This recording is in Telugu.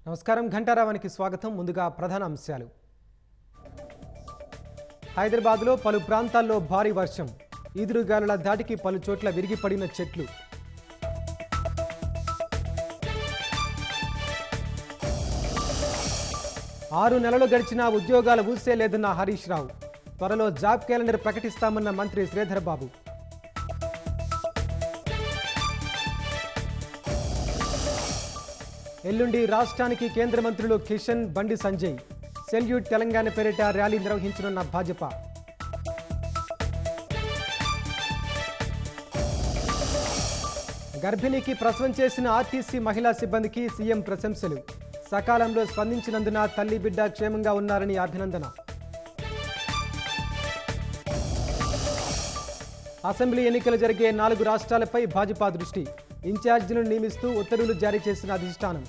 నమస్కారం ఘంటారావానికి స్వాగతం. ముందుగా ప్రధాన అంశాలు. హైదరాబాద్లో పలు ప్రాంతాల్లో భారీ వర్షం, ఈదురుగాలుల దాటికి పలు చోట్ల విరిగిపడిన చెట్లు. ఆరు నెలలు గడిచినా ఉద్యోగాల ఊసే లేదన్న హరీష్ రావు. త్వరలో జాబ్ క్యాలెండర్ ప్రకటిస్తామన్న మంత్రి శ్రీధర్ బాబు. ఎల్లుండి రాష్ట్రానికి కేంద్ర మంత్రులు కిషన్, బండి సంజయ్. సెల్యూట్ తెలంగాణ పేరిట ర్యాలీ నిర్వహించనున్న భాజపా. గర్భిణికి ప్రసవం చేసిన ఆర్టీసీ మహిళా సిబ్బందికి సీఎం ప్రశంసలు. సకాలంలో స్పందించినందున తల్లి బిడ్డ క్షేమంగా ఉన్నారని అభినందన. అసెంబ్లీ ఎన్నికలు జరిగే 4 రాష్ట్రాలపై భాజపా దృష్టి. ఇన్ఛార్జీలను నియమిస్తూ ఉత్తర్వులు జారీ చేసిన అధిష్టానం.